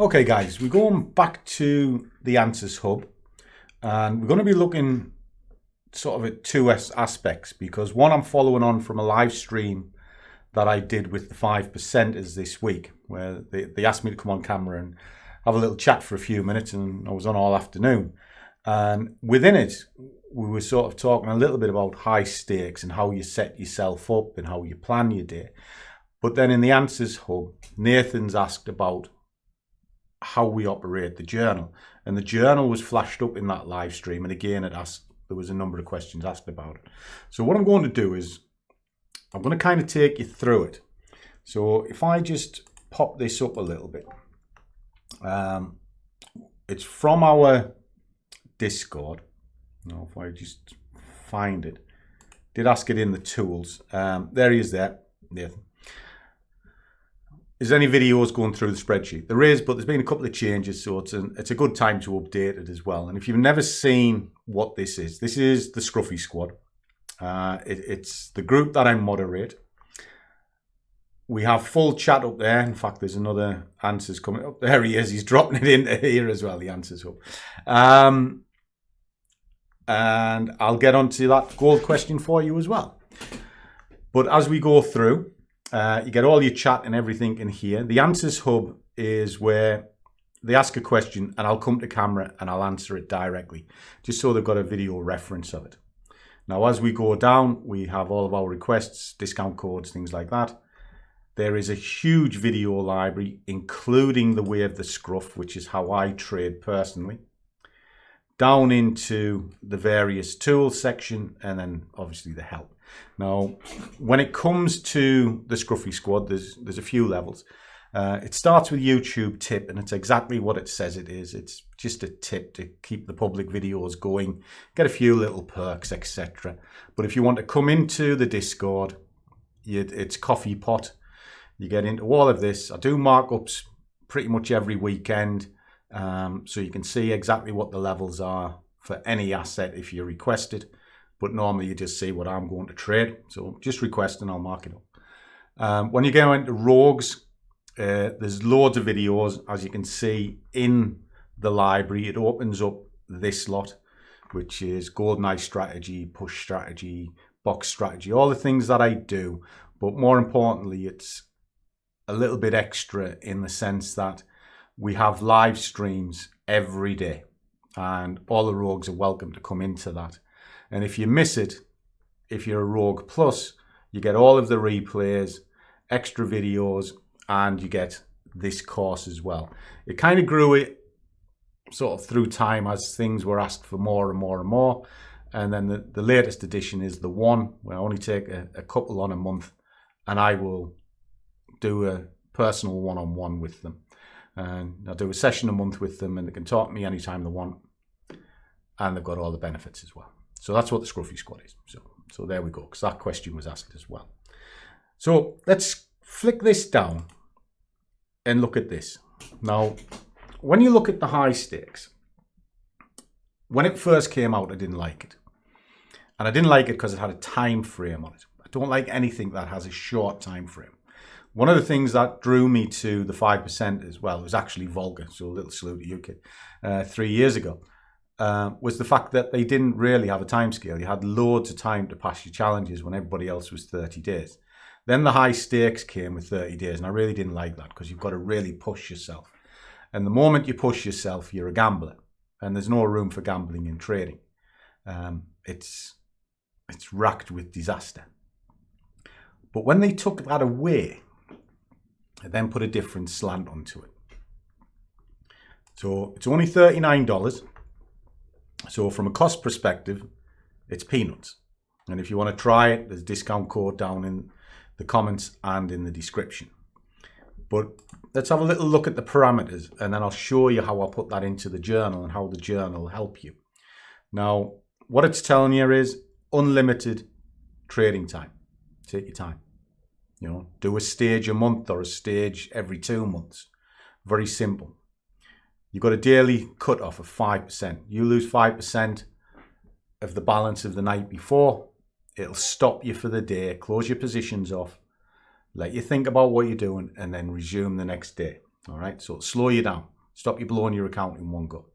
Okay guys, we're going back to the Answers Hub and we're going to be looking sort of at two aspects, because one, I'm following on from a live stream that I did with the 5%ers this week, where they asked me to come on camera and have a little chat for a few minutes, and I was on all afternoon. And within it, we were sort of talking a little bit about high stakes and how you set yourself up and how you plan your day. But then in the Answers Hub, Nathan's asked about how we operate the journal, and the journal was flashed up in that live stream, and again there was a number of questions asked about it. So what I'm going to do is I'm going to kind of take you through it. So if I just pop this up a little bit, it's from our Discord. Now if I just find it, did ask it in the tools. There he is there, Nathan. Is there any videos going through the spreadsheet? There is, but there's been a couple of changes, so it's a good time to update it as well. And if you've never seen what this is the Scruffy Squad. It's the group that I moderate. We have full chat up there. In fact, there's another answers coming up. There he is. He's dropping it into here as well, the Answers Hub. And I'll get onto that gold question for you as well. But as we go through, you get all your chat and everything in here. The Answers Hub is where they ask a question and I'll come to camera and I'll answer it directly, just so they've got a video reference of it. Now, as we go down, we have all of our requests, discount codes, things like that. There is a huge video library, including the way of the scruff, which is how I trade personally, down into the various tools section, and then obviously the help. Now, when it comes to the Scruffy Squad, there's a few levels. It starts with YouTube tip, and it's exactly what it says it is. It's just a tip to keep the public videos going, get a few little perks, etc. But if you want to come into the Discord, it's coffee pot. You get into all of this. I do markups pretty much every weekend, so you can see exactly what the levels are for any asset if you request it. But normally you just see what I'm going to trade. So just request and I'll mark it up. When you go into rogues, there's loads of videos, as you can see in the library. It opens up this lot, which is GoldenEye strategy, push strategy, box strategy, all the things that I do. But more importantly, it's a little bit extra in the sense that we have live streams every day, and all the rogues are welcome to come into that. And if you miss it, if you're a Rogue Plus, you get all of the replays, extra videos, and you get this course as well. It kind of grew it sort of through time as things were asked for more and more and more. And then the latest edition is the one where I only take a couple on a month, and I will do a personal one-on-one with them. And I do a session a month with them, and they can talk to me anytime they want. And they've got all the benefits as well. So that's what the Scruffy Squad is. So there we go, because that question was asked as well. So let's flick this down and look at this. Now, when you look at the high stakes, when it first came out, I didn't like it. And I didn't like it because it had a time frame on it. I don't like anything that has a short time frame. One of the things that drew me to the 5% as well was actually Volga, so a little salute to UK, 3 years ago. Was the fact that they didn't really have a time scale. You had loads of time to pass your challenges when everybody else was 30 days. Then the high stakes came with 30 days, and I really didn't like that because you've got to really push yourself. And the moment you push yourself, you're a gambler, and there's no room for gambling in trading. It's racked with disaster. But when they took that away, I then put a different slant onto it. So it's only $39. So from a cost perspective, it's peanuts. And if you want to try it, there's a discount code down in the comments and in the description. But let's have a little look at the parameters, and then I'll show you how I put that into the journal and how the journal will help you. Now, what it's telling you is unlimited trading time. Take your time. You know, do a stage a month or a stage every 2 months. Very simple. You've got a daily cut-off of 5%. You lose 5% of the balance of the night before, it'll stop you for the day, close your positions off, let you think about what you're doing, and then resume the next day. All right, so it'll slow you down. Stop you blowing your account in one go.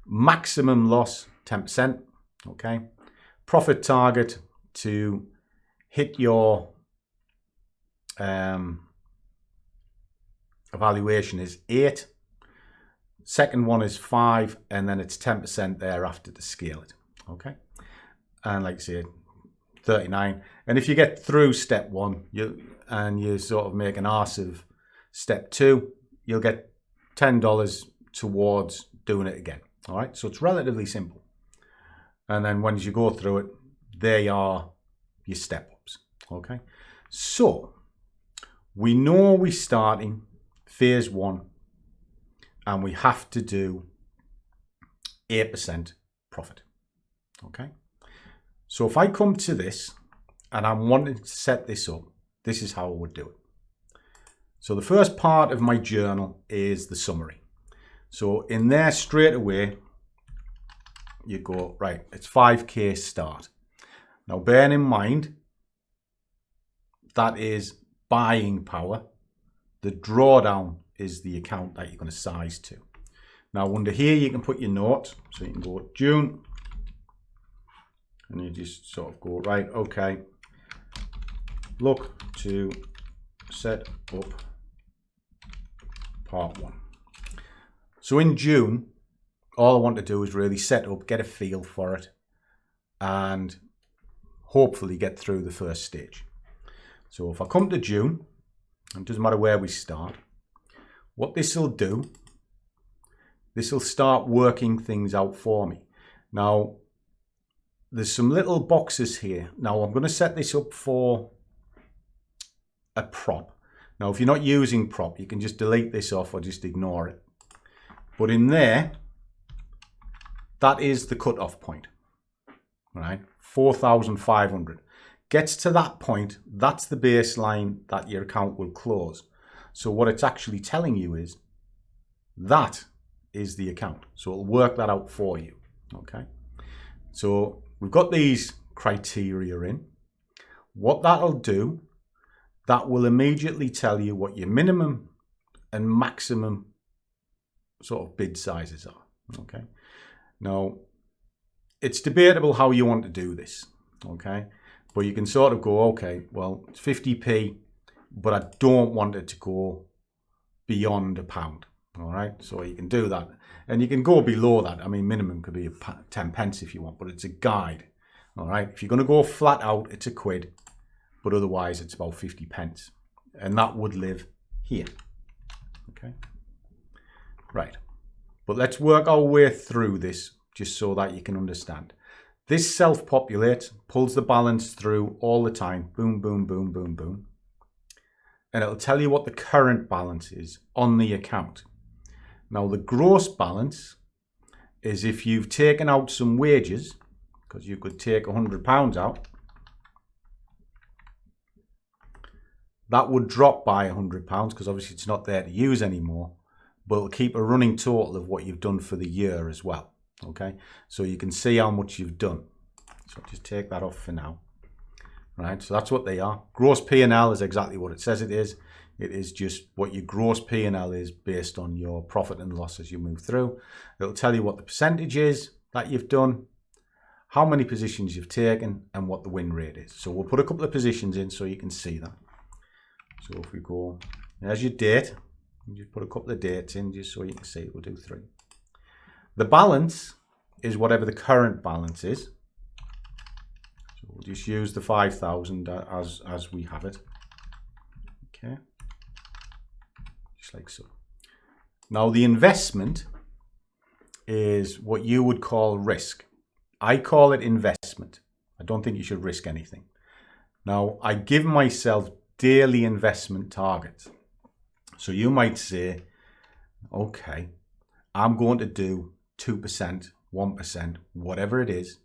Maximum loss, 10%. Okay. Profit target to hit your evaluation is 8. Second one is 5, and then it's 10% thereafter to scale it. Okay. And like I say, 39. And if you get through step 1, you sort of make an arse of step 2, you'll get $10 towards doing it again. All right. So it's relatively simple. And then once you go through it, they are your step ups. Okay. So we know we're starting phase 1 and we have to do 8% profit. Okay. So if I come to this and I'm wanting to set this up, this is how I would do it. So the first part of my journal is the summary. So in there straight away, you go, right, it's 5K start. Now bearing in mind, that is buying power. The drawdown is the account that you're going to size to. Now under here, you can put your note. So you can go June. And you just sort of go, right, okay, look to set up part 1. So in June, all I want to do is really set up, get a feel for it, and hopefully get through the first stage. So if I come to June, it doesn't matter where we start, what this will do, this will start working things out for me. Now, there's some little boxes here. Now, I'm going to set this up for a prop. Now, if you're not using prop, you can just delete this off or just ignore it. But in there, that is the cutoff point, right? 4,500. Gets to that point, that's the baseline that your account will close. So what it's actually telling you is that is the account. So it'll work that out for you, okay? So we've got these criteria in. What that'll do, that will immediately tell you what your minimum and maximum sort of bid sizes are, okay? Now, it's debatable how you want to do this, okay? But you can sort of go, okay, well, it's 50p, but I don't want it to go beyond £1, all right? So you can do that. And you can go below that. I mean, minimum could be 10 pence if you want, but it's a guide, all right? If you're going to go flat out, it's £1, but otherwise it's about 50 pence. And that would live here, okay? Right. But let's work our way through this just so that you can understand. This self-populates, pulls the balance through all the time. Boom, boom, boom, boom, boom. And it'll tell you what the current balance is on the account. Now, the gross balance is if you've taken out some wages, because you could take £100 out, that would drop by £100 because obviously it's not there to use anymore, but it'll keep a running total of what you've done for the year as well. Okay, so you can see how much you've done. So just take that off for now. Right, so that's what they are. Gross P&L is exactly what it says it is. It is just what your gross P&L is based on your profit and loss as you move through. It'll tell you what the percentage is that you've done, how many positions you've taken, and what the win rate is. So we'll put a couple of positions in so you can see that. So if we go, there's your date. You just put a couple of dates in just so you can see. We'll do 3. The balance is whatever the current balance is. So we'll just use the 5,000 as we have it. Okay. Just like so. Now the investment is what you would call risk. I call it investment. I don't think you should risk anything. Now I give myself daily investment targets. So you might say, okay, I'm going to do 2%, 1%, whatever it is.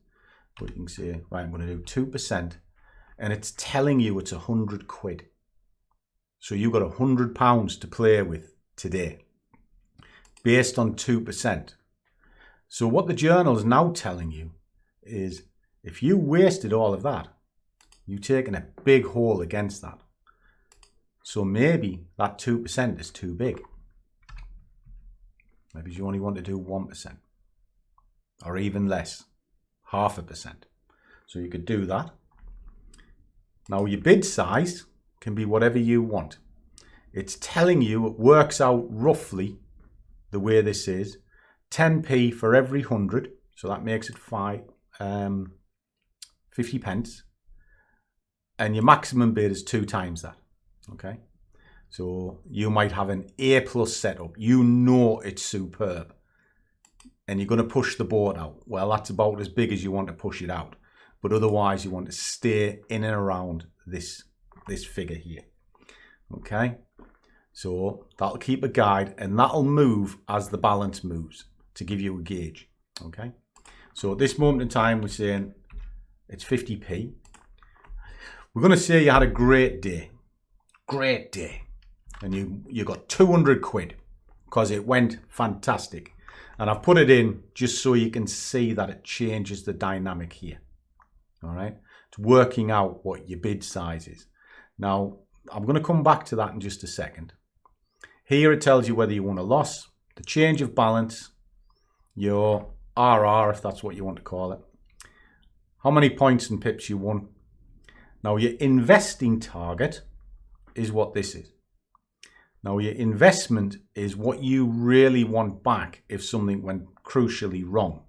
But you can say, right, I'm going to do 2%. And it's telling you it's £100. So you've got £100 to play with today based on 2%. So what the journal is now telling you is if you wasted all of that, you've taken a big hole against that. So maybe that 2% is too big. Maybe you only want to do 1% or even less, 0.5%. So you could do that. Now your bid size can be whatever you want. It's telling you, it works out roughly the way this is, 10p for every 100. So that makes it 50 pence. And your maximum bid is 2 times that. Okay. So you might have an A+ setup. You know it's superb. And you're going to push the board out. Well, that's about as big as you want to push it out. But otherwise, you want to stay in and around this figure here. Okay. So that'll keep a guide, and that'll move as the balance moves to give you a gauge. Okay. So at this moment in time, we're saying it's 50p. We're going to say you had a great day. Great day. And you got 200 quid because it went fantastic. And I've put it in just so you can see that it changes the dynamic here. All right. It's working out what your bid size is. Now, I'm going to come back to that in just a second. Here it tells you whether you won a loss, the change of balance, your RR, if that's what you want to call it, how many points and pips you won. Now, your investing target is what this is. Now, your investment is what you really want back if something went crucially wrong.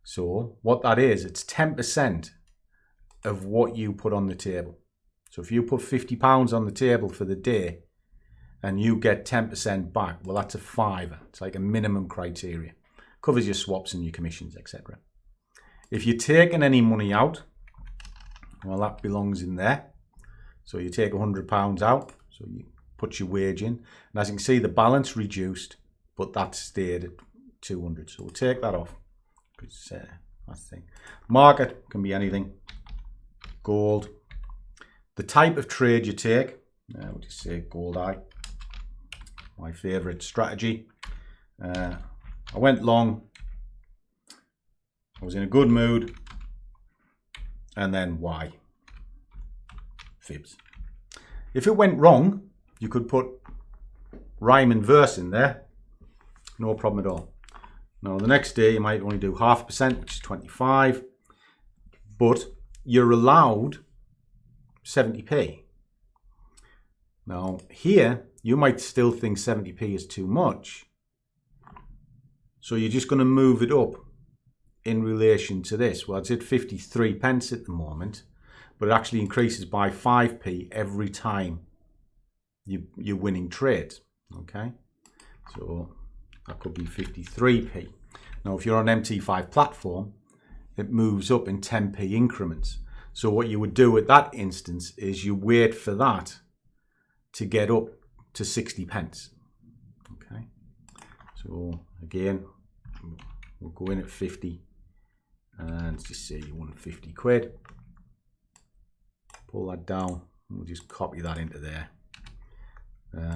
So what that is, it's 10% of what you put on the table. So if you put £50 on the table for the day and you get 10% back, well, that's a fiver. It's like a minimum criteria. Covers your swaps and your commissions, etc. If you're taking any money out, well, that belongs in there. So you take £100 out, so you put your wage in. And as you can see, the balance reduced, but that stayed at 200. So we'll take that off. Because that's the thing. Market can be anything. Gold. The type of trade you take, we'll just say gold eye. My favorite strategy. I went long. I was in a good mood. And then Y. Fibs. If it went wrong, you could put rhyme and verse in there. No problem at all. Now, the next day, you might only do 0.5%, which is 25. But you're allowed 70p. Now, here, you might still think 70p is too much. So you're just going to move it up in relation to this. Well, it's at 53 pence at the moment, but it actually increases by 5p every time you're winning trades. Okay, so that could be 53p. Now, if you're on MT5 platform, it moves up in 10p increments. So what you would do at that instance is you wait for that to get up to 60 pence. Okay, so again, we'll go in at 50 and just say you won 50 quid. Pull that down. We'll just copy that into there.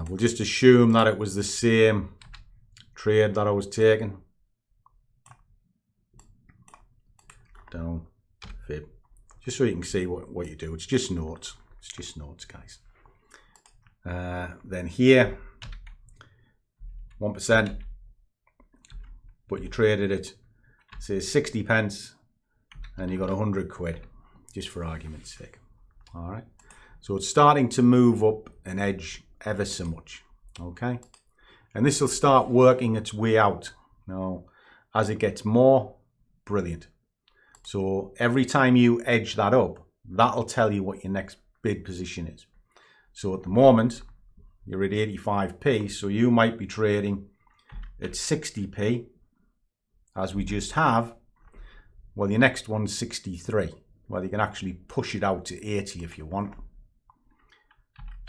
We'll just assume that it was the same trade that I was taking. Down, fib. Just so you can see what you do. It's just notes. It's just notes, guys. Then here, 1%. But you traded it, say 60 pence, and you got 100 quid, just for argument's sake. All right. So it's starting to move up an edge ever so much. Okay. And this will start working its way out. Now, as it gets more, brilliant. So every time you edge that up, that'll tell you what your next bid position is. So at the moment, you're at 85p, so you might be trading at 60p, as we just have. Well, your next one's 63. Well, you can actually push it out to 80 if you want.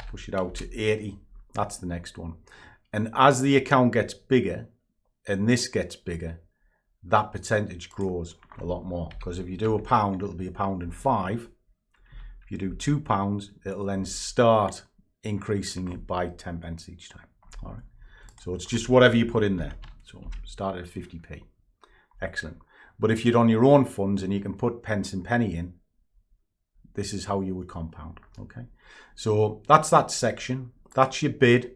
Push it out to 80. That's the next one. And as the account gets bigger, and this gets bigger, that percentage grows a lot more. Because if you do £1, it'll be £1.05. If you do £2, it'll then start increasing it by 10 pence each time. All right. So it's just whatever you put in there. So start at 50p. Excellent. But if you're on your own funds and you can put pence and penny in, this is how you would compound. Okay. So that's that section. That's your bid.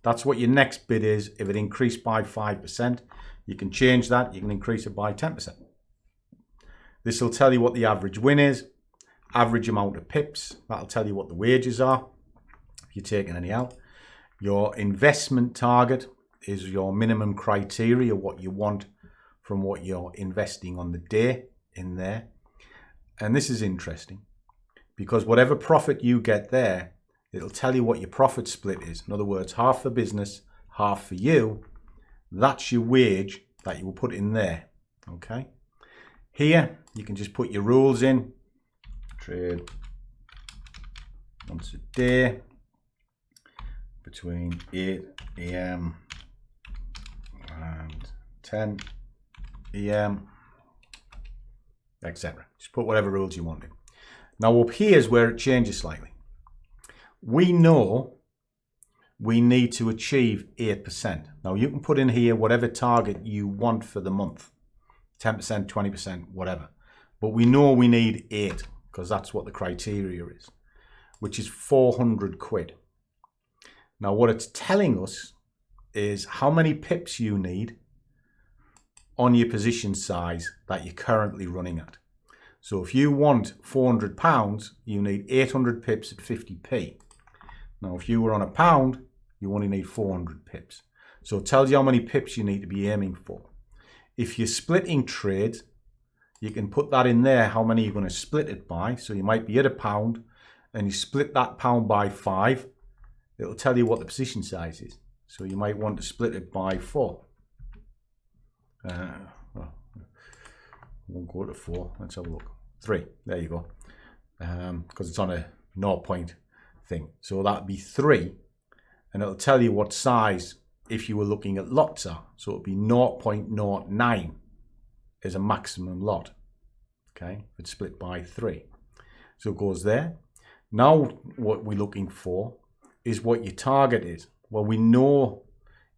That's what your next bid is. If it increased by 5%, you can change that. You can increase it by 10%. This will tell you what the average win is, average amount of pips. That'll tell you what the wages are, if you're taking any out. Your investment target is your minimum criteria, what you want from what you're investing on the day in there. And this is interesting because whatever profit you get there, it'll tell you what your profit split is. In other words, half for business, half for you. That's your wage that you will put in there. Okay. Here, you can just put your rules in. Trade once a day between 8 AM and 10 AM, etc. Just put whatever rules you want in. Now up here is where it changes slightly. We know we need to achieve 8%. Now you can put in here whatever target you want for the month. 10%, 20%, whatever. But we know we need 8 because that's what the criteria is, which is 400 quid. Now what it's telling us is how many pips you need on your position size that you're currently running at. So if you want £400, you need 800 pips at 50p. Now if you were on £1, you only need 400 pips. So it tells you how many pips you need to be aiming for. If you're splitting trades, you can put that in there, how many you're going to split it by. So you might be at £1 and you split that pound by 5. It'll tell you what the position size is. So you might want to split it by 4. Well, won't go to 4. Let's have a look. 3. There you go. Because it's on a 0 point thing. So that'd be 3. And it'll tell you what size if you were looking at lots are. So it'd be 0.09 is a maximum lot. Okay, it's split by 3. So it goes there. Now what we're looking for is what your target is. Well, we know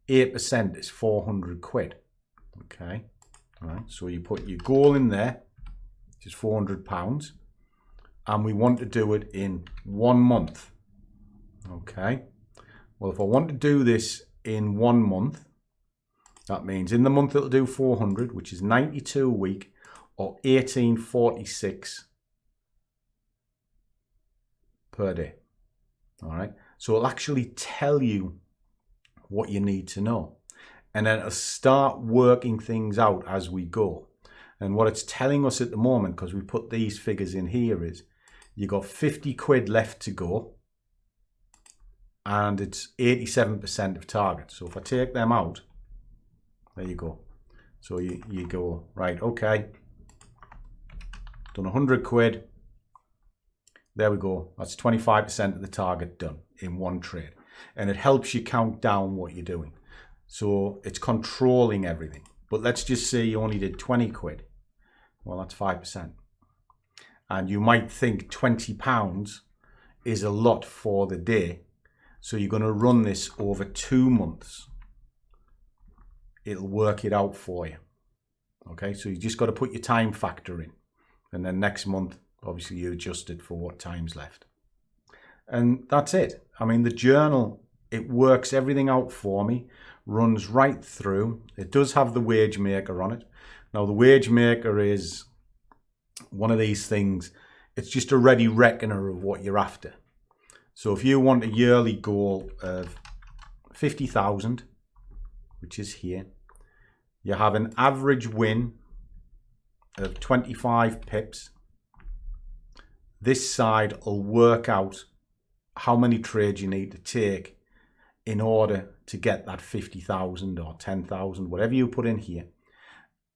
8% is 400 quid. Okay, all right. So you put your goal in there, which is £400, and we want to do it in 1 month. Okay. Well, if I want to do this in 1 month, that means in the month it'll do 400, which is 92 a week, or 1846 per day. All right. So it'll actually tell you what you need to know. And then it'll start working things out as we go. And what it's telling us at the moment, because we put these figures in here, is you got 50 quid left to go. And it's 87% of target. So if I take them out, there you go. So you go, right, okay. Done 100 quid. There we go. That's 25% of the target done in one trade. And it helps you count down what you're doing. So it's controlling everything. But let's just say you only did 20 quid. Well, that's 5%. And you might think £20 is a lot for the day. So you're going to run this over 2 months. It'll work it out for you. Okay, so you just got to put your time factor in. And then next month, obviously you adjust it for what time's left. And that's it. I mean, the journal, it works everything out for me, runs right through. It does have the wage maker on it. Now, the wage maker is one of these things. It's just a ready reckoner of what you're after. So if you want a yearly goal of 50,000, which is here, you have an average win of 25 pips. This side will work out how many trades you need to take in order to get that 50,000 or 10,000, whatever you put in here,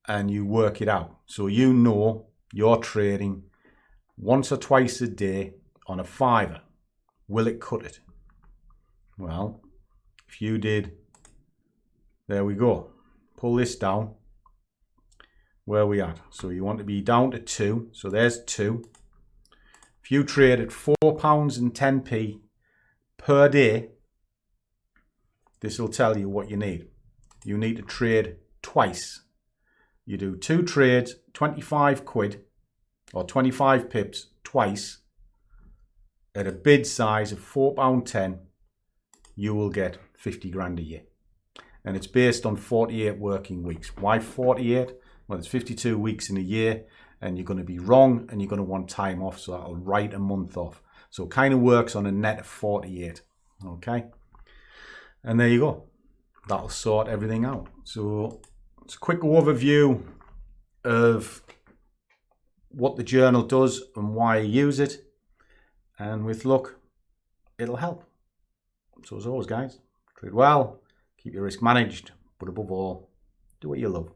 and you work it out. So you know you're trading once or twice a day on a fiver. Will it cut it? Well, if you did, there we go. Pull this down. Where are we at? So you want to be down to 2. So there's 2. If you trade at £4.10 per day, this will tell you what you need. You need to trade twice. You do 2 trades, 25 quid or 25 pips twice at a bid size of £4.10 you will get 50 grand a year. And it's based on 48 working weeks. Why 48? Well, it's 52 weeks in a year, and you're going to be wrong, and you're going to want time off, so that'll write a month off. So it kind of works on a net of 48. Okay? And there you go. That'll sort everything out. So it's a quick overview of what the journal does and why I use it. And with luck, it'll help. So as always, guys, trade well, keep your risk managed, but above all, do what you love,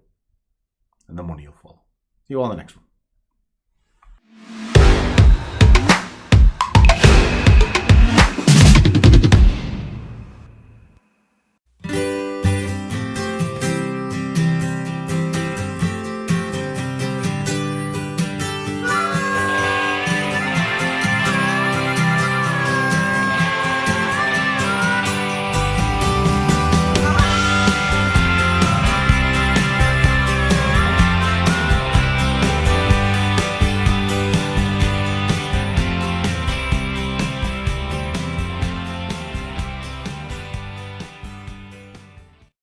and the money will follow. See you all in the next one.